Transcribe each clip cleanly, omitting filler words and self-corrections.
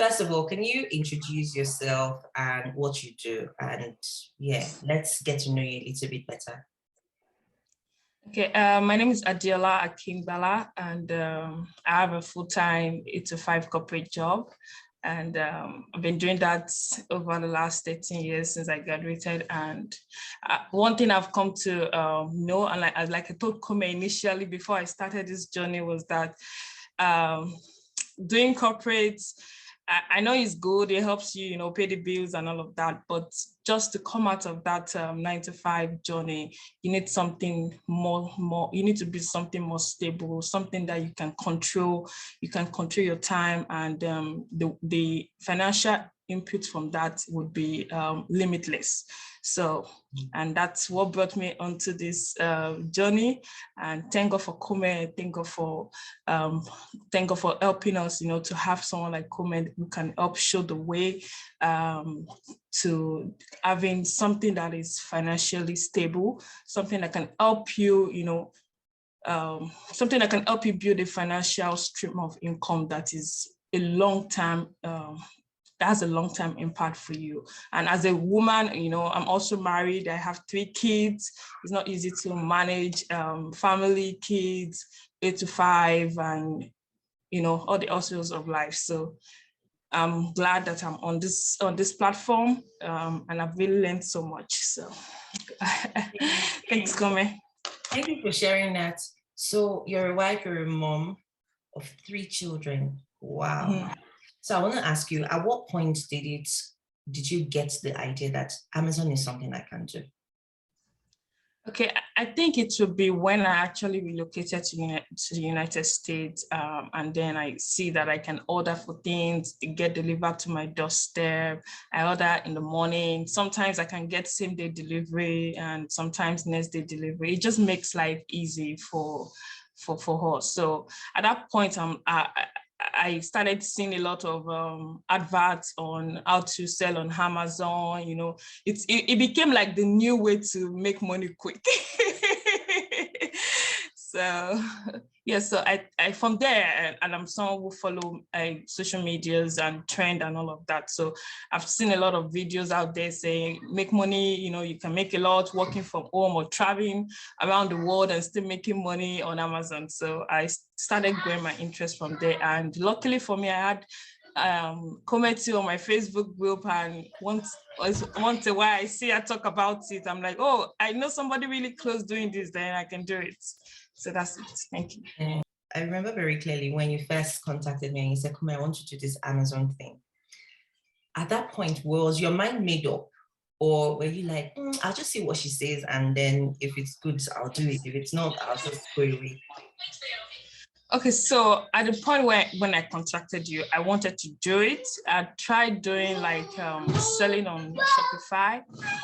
First of all, can you introduce yourself and what you do? And yeah, let's get to know you a little bit better. Okay, my name is Adiola Akingbala, and I have a full-time 8 to 5 corporate job. And I've been doing that over the last 13 years since I graduated. And one thing I've come to know, and like I told Kome initially before I started this journey, was that doing corporates, I know it's good, it helps you, pay the bills and all of that, but just to come out of that 9 to 5 journey, you need something more, you need to be something more stable, something that you can control your time, and the financial input from that would be limitless. So, and that's what brought me onto this journey. And thank God for Kome, thank God for helping us, to have someone like Kome who can help show the way to having something that is financially stable, something that can help you, something that can help you build a financial stream of income that is a long-term that has a long-term impact for you. And as a woman, I'm also married. I have 3 kids. It's not easy to manage family, kids, 8 to 5, and all the hustles of life. So I'm glad that I'm on this platform, and I've really learned so much. So thanks, Kome. Thank you for sharing that. So you're a wife, you're a mom of 3 children. Wow. Mm-hmm. So I want to ask you, at what point did you get the idea that Amazon is something I can do? Okay, I think it would be when I actually relocated to the United States, and then I see that I can order for things, get delivered to my doorstep. I order in the morning. Sometimes I can get same-day delivery, and sometimes next-day delivery. It just makes life easy for us. So at that point, I started seeing a lot of adverts on how to sell on Amazon. It became like the new way to make money quick. So yeah, so I from there, and I'm someone who follow social medias and trend and all of that. So I've seen a lot of videos out there saying make money, you can make a lot working from home or traveling around the world and still making money on Amazon. So I started growing my interest from there. And luckily for me, I had Kome on my Facebook group, and once a while I see her talk about it, I'm like, oh, I know somebody really close doing this, then I can do it. So that's it. Thank you. I remember very clearly when you first contacted me and you said, Kome, I want you to do this Amazon thing. At that point, was your mind made up? Or were you like, I'll just see what she says, and then if it's good, I'll do it. If it's not, I'll just go away. Okay, so at the point when I contacted you, I wanted to do it. I tried doing like selling on Shopify,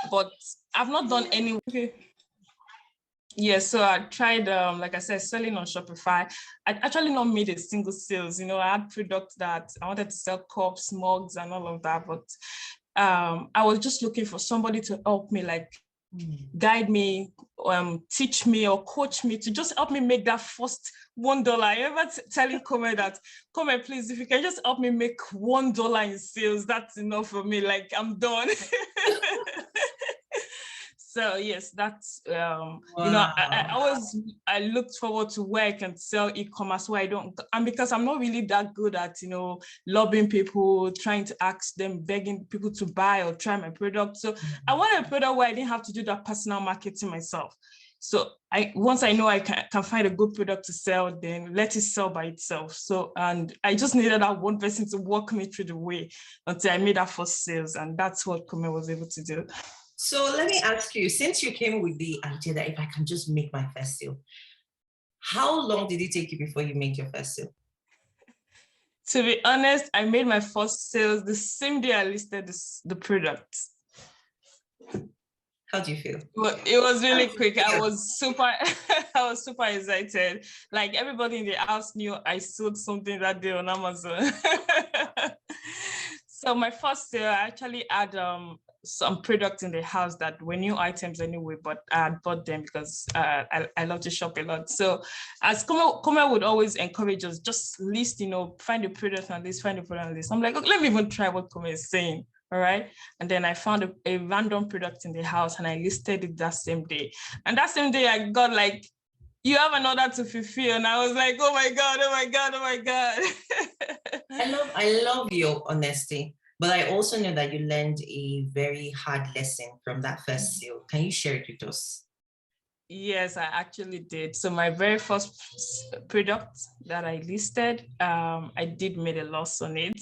but I've not done any. Okay. Yeah, so I tried, like I said, selling on Shopify. I actually not made a single sales. I had products that I wanted to sell, cups, mugs, and all of that, but I was just looking for somebody to help me, like guide me, teach me or coach me, to just help me make that first $1. I remember telling Kome that, Kome, please, if you can just help me make $1 in sales, that's enough for me. Like, I'm done. So yes, that's wow. I looked forward to where I can sell e-commerce, where I don't, and because I'm not really that good at lobbying people, trying to ask them, begging people to buy or try my product. So I wanted a product where I didn't have to do that personal marketing myself. So once I know I can find a good product to sell, then let it sell by itself. So, and I just needed that one person to walk me through the way until I made that first sales, and that's what Kome was able to do. So let me ask you, since you came with the idea that if I can just make my first sale, how long did it take you before you made your first sale? To be honest, I made my first sales the same day I listed the product. How do you feel? Well, it was really quick. I was super excited. Like everybody in the house knew I sold something that day on Amazon. So my first sale, I actually had some products in the house that were new items anyway, but I had bought them because I love to shop a lot. So as Kome would always encourage us, just list, find the product on list, find the product on list. I'm like, okay, let me even try what Kome is saying. All right. And then I found a random product in the house and I listed it that same day. And that same day I got like, you have an order to fulfill. And I was like, oh my God, oh my God, oh my God. I love your honesty, but I also know that you learned a very hard lesson from that first sale. Can you share it with us? Yes, I actually did. So my very first product that I listed, I did make a loss on it,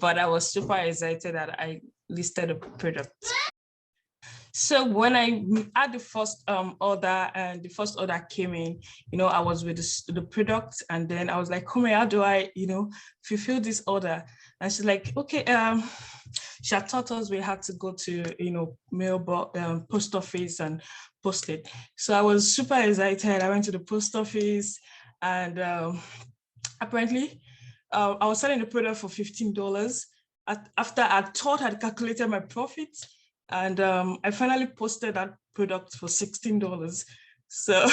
but I was super excited that I listed a product. So when I had the first order and the first order came in, I was with the product, and then I was like, Kome, how do I, fulfill this order? And she's like, okay, she had taught us we had to go to, post office and post it. So I was super excited. I went to the post office, and apparently I was selling the product for $15 after I thought I'd calculated my profit. And I finally posted that product for $16. So,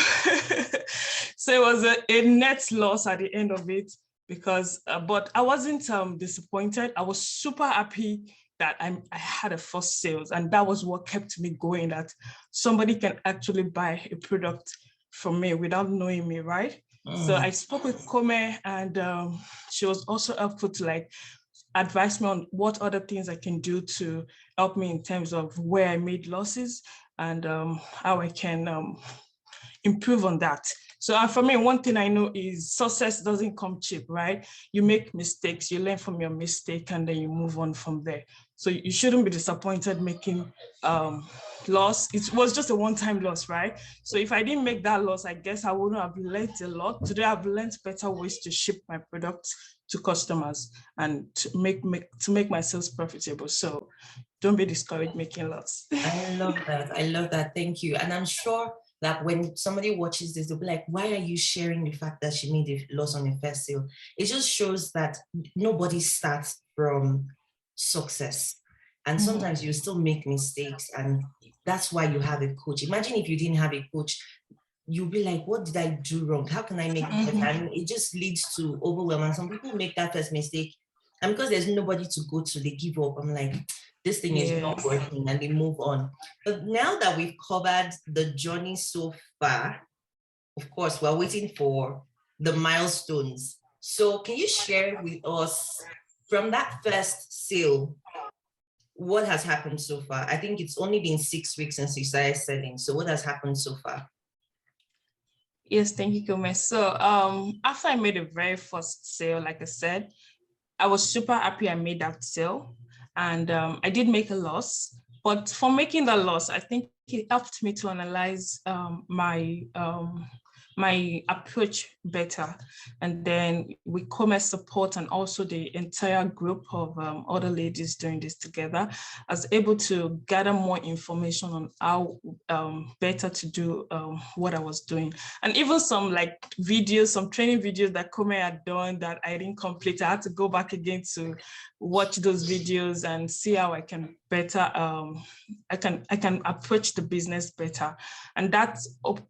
so it was a net loss at the end of it because, but I wasn't disappointed. I was super happy that I had a first sales, and that was what kept me going, that somebody can actually buy a product from me without knowing me, right? So I spoke with Kome, and she was also helpful to advise me on what other things I can do to help me in terms of where I made losses and how I can improve on that. So for me, one thing I know is success doesn't come cheap, right? You make mistakes, you learn from your mistake, and then you move on from there. So you shouldn't be disappointed making loss. It was just a one-time loss, right? So if I didn't make that loss, I guess I wouldn't have learned a lot. Today, I've learned better ways to ship my products to customers and to make my sales profitable. So don't be discouraged making loss. I love that. I love that. Thank you. And I'm sure that when somebody watches this, they'll be like, why are you sharing the fact that she made a loss on the first sale? It just shows that nobody starts from success. And sometimes you still make mistakes. And that's why you have a coach. Imagine if you didn't have a coach, you'll be like, what did I do wrong? How can I make it better? And it just leads to overwhelm. And some people make that first mistake. And because there's nobody to go to, they give up. I'm like, this thing is not working, and they move on. But now that we've covered the journey so far, of course, we're waiting for the milestones. So can you share with us from that first sale, what has happened so far? I think it's only been 6 weeks since you started selling. So what has happened so far? Yes, thank you, Kome. So after I made the very first sale, like I said, I was super happy I made that sale. And I did make a loss, but for making the loss, I think it helped me to analyze my approach better. And then with Kome support and also the entire group of other ladies doing this together, I was able to gather more information on how better to do what I was doing. And even some videos, some training videos that Kome had done that I didn't complete, I had to go back again to watch those videos and see how I can better, I can approach the business better. And that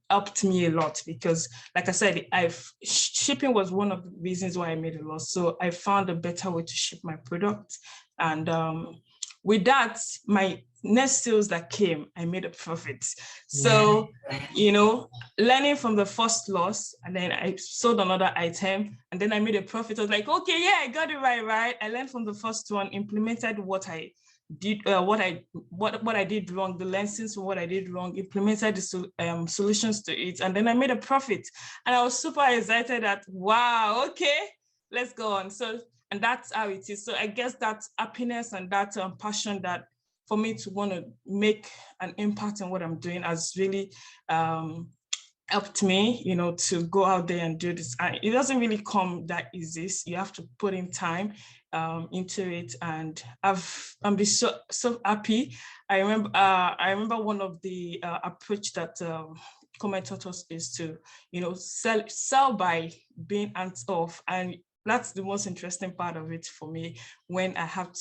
helped me a lot because, like I said, shipping was one of the reasons why I made a loss. So I found a better way to ship my product. And with that, my next sales that came, I made a profit. So, learning from the first loss, and then I sold another item, and then I made a profit. I was like, okay, yeah, I got it right. I learned from the first one, implemented what I did, what I did wrong, the lessons from what I did wrong, implemented the solutions to it, and then I made a profit. And I was super excited that, wow, okay, let's go on. So, and that's how it is. So I guess that happiness and that passion that for me to want to make an impact on what I'm doing has really helped me, to go out there and do this. And it doesn't really come that easy. You have to put in time into it, and I'm just so happy. I remember one of the approach that Kome taught us is to, sell by being hands off. And that's the most interesting part of it for me, when I have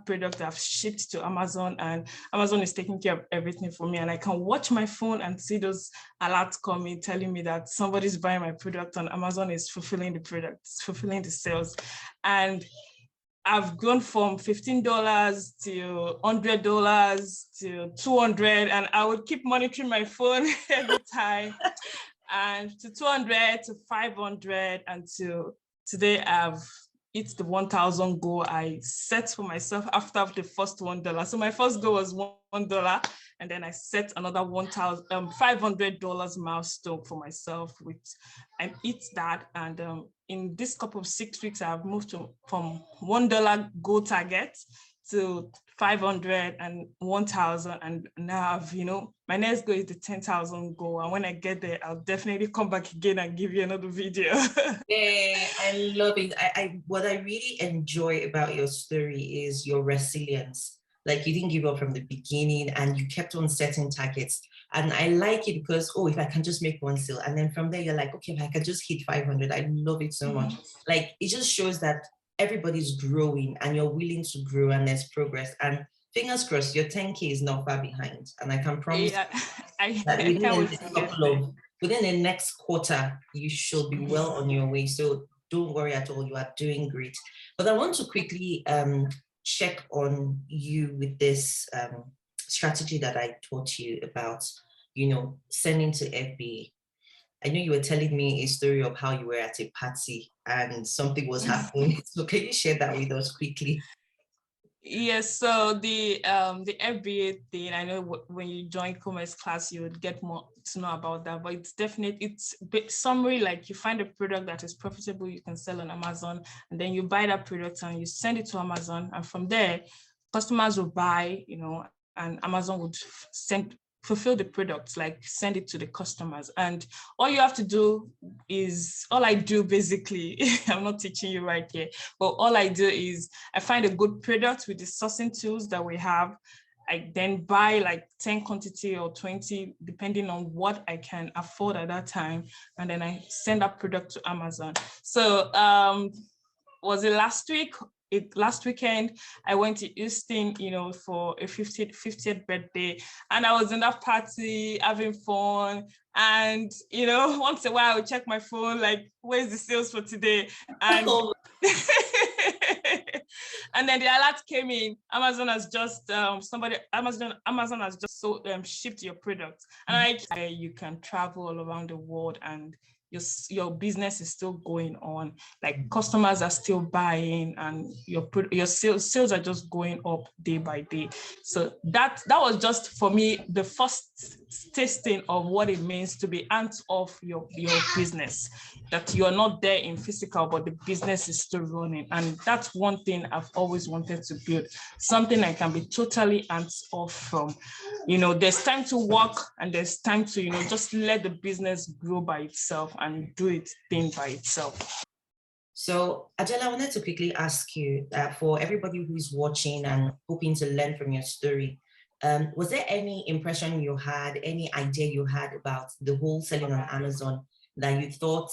product that I've shipped to Amazon, and Amazon is taking care of everything for me, and I can watch my phone and see those alerts coming telling me that somebody's buying my product and Amazon is fulfilling the product, fulfilling the sales. And I've gone from $15 to $100 to $200, and I would keep monitoring my phone every time, and to 200 to 500, until today I've hit the 1,000 goal I set for myself after the first $1. So my first goal was $1, and then I set another $500 milestone for myself, which I hit that. And in this couple of 6 weeks, I've moved from $1 goal target to 500 and 1,000, and now I've, my next goal is the 10,000 goal, and when I get there, I'll definitely come back again and give you another video. Yeah, I love it. What I really enjoy about your story is your resilience. Like, you didn't give up from the beginning, and you kept on setting targets. And I like it because, if I can just make one sale, and then from there you're like, okay, if I can just hit 500, I love it so much. Like, it just shows that everybody's growing and you're willing to grow, and there's progress. And fingers crossed, your 10K is not far behind. And I can promise that within the next quarter, you should be well on your way. So don't worry at all, you are doing great. But I want to quickly check on you with this strategy that I taught you about, sending to FBA. I know you were telling me a story of how you were at a party and something was happening. So can you share that with us quickly? Yes, so the FBA thing, I know when you join commerce class, you would get more to know about that, but it's a bit summary, like you find a product that is profitable, you can sell on Amazon, and then you buy that product and you send it to Amazon, and from there, customers will buy, and Amazon would fulfill the products, like send it to the customers. And all you have to do is, all I do basically, I'm not teaching you right here, but all I do is I find a good product with the sourcing tools that we have. I then buy like 10 quantity or 20, depending on what I can afford at that time. And then I send that product to Amazon. So was it last week? Last weekend, I went to Houston, for a 50th birthday, and I was in that party having fun. And once in a while, I would check my phone, like, where's the sales for today? And and then the alert came in. Amazon has just Amazon has just shipped your product, and you can travel all around the world, and your business is still going on, like customers are still buying, and your sales are just going up day by day. So that was just for me the first tasting of what it means to be hands off your business, that you're not there in physical, but the business is still running. And that's one thing I've always wanted to build, something I can be totally hands off from. There's time to work, and there's time to just let the business grow by itself and do its thing by itself. So, Ajala, I wanted to quickly ask you, for everybody who's watching and hoping to learn from your story, was there any impression you had, any idea you had about the whole selling on Amazon that you thought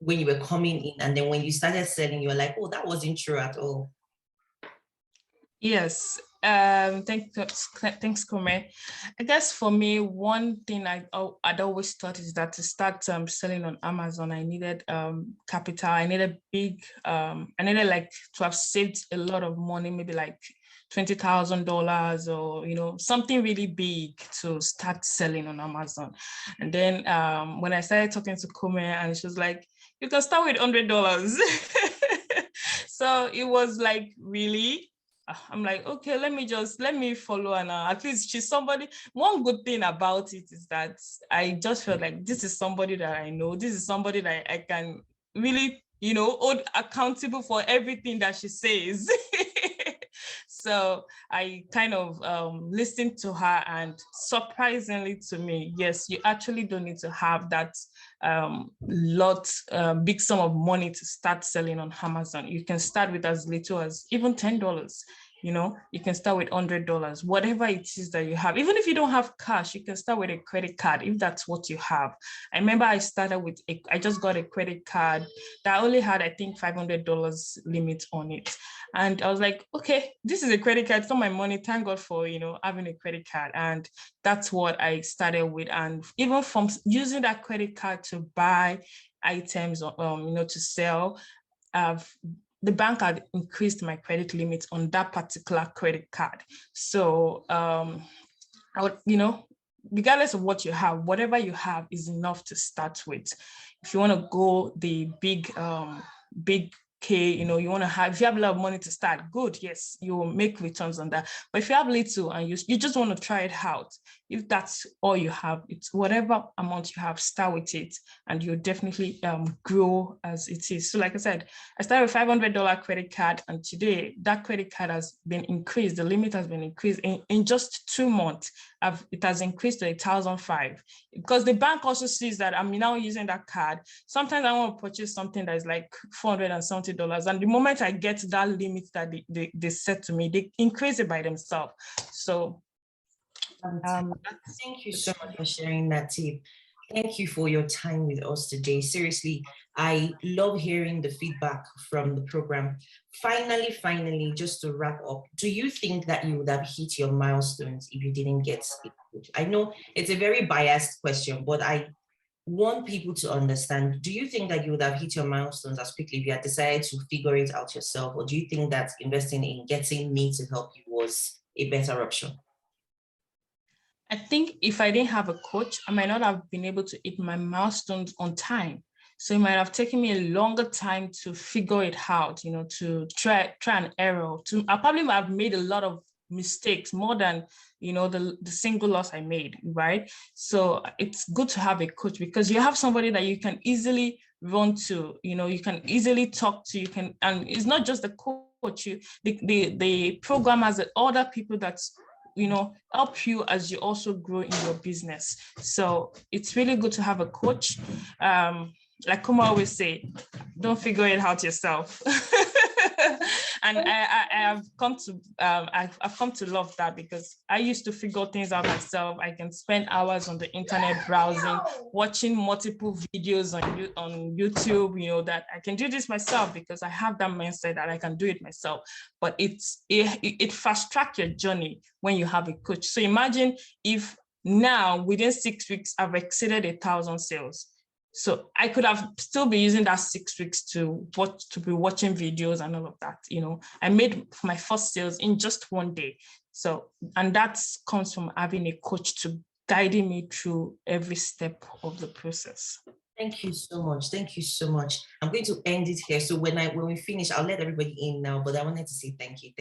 when you were coming in, and then when you started selling, you were like, oh, that wasn't true at all? Yes. Thanks, Kome. I guess for me, one thing I'd always thought is that to start selling on Amazon, I needed capital. I needed I needed like to have saved a lot of money, maybe like $20,000 or something really big to start selling on Amazon. And then when I started talking to Kome, and she was like, you can start with $100. So it was like, really? I'm like, okay, let me follow, and at least she's somebody. One good thing about it is that I just felt like this is somebody that I know. This is somebody that I can really, hold accountable for everything that she says. So I kind of listened to her, and surprisingly to me, yes, you actually don't need to have that big sum of money to start selling on Amazon. You can start with as little as even $10. You can start with $100, whatever it is that you have. Even if you don't have cash, you can start with a credit card if that's what you have. I remember I started with, I just got a credit card that only had, I think, $500 limit on it. And I was like, okay, this is a credit card. It's not my money. Thank God for, having a credit card. And that's what I started with. And even from using that credit card to buy items, to sell, the bank had increased my credit limit on that particular credit card. So I would, regardless of what you have, whatever you have is enough to start with. If you want to go the big K, you want to have, if you have a lot of money to start, good, yes, you will make returns on that. But if you have little and you just want to try it out, if that's all you have, it's whatever amount you have, start with it, and you'll definitely grow as it is. So like I said, I started with $500 credit card, and today that credit card has been increased. The limit has been increased in just 2 months. It has increased to $1,500, because the bank also sees that I'm now using that card. Sometimes I want to purchase something that is like $470, and the moment I get that limit that they set to me, they increase it by themselves. So thank you so much for sharing that tip. Thank you for your time with us today. Seriously, I love hearing the feedback from the program. Finally, just to wrap up, do you think that you would have hit your milestones if you didn't get a coach? I know it's a very biased question, but I want people to understand. Do you think that you would have hit your milestones as quickly if you had decided to figure it out yourself? Or do you think that investing in getting me to help you was a better option? I think if I didn't have a coach, I might not have been able to hit my milestones on time. So it might have taken me a longer time to figure it out, to try and error. I probably have made a lot of mistakes, more than the single loss I made, right? So it's good to have a coach, because you have somebody that you can easily run to, you can easily talk to, and it's not just the coach, the program has other people that's help you as you also grow in your business. So it's really good to have a coach. Like Kome always say, don't figure it out yourself. And I have come to I've come to love that, because I used to figure things out myself. I can spend hours on the internet browsing, watching multiple videos on YouTube, that I can do this myself, because I have that mindset that I can do it myself. But it fast track your journey when you have a coach. So imagine if now within 6 weeks I've exceeded 1,000 sales. So I could have still be using that 6 weeks to be watching videos and all of that. I made my first sales in just 1 day. So, and that comes from having a coach to guiding me through every step of the process. Thank you so much. Thank you so much. I'm going to end it here. So when we finish, I'll let everybody in now, but I wanted to say thank you.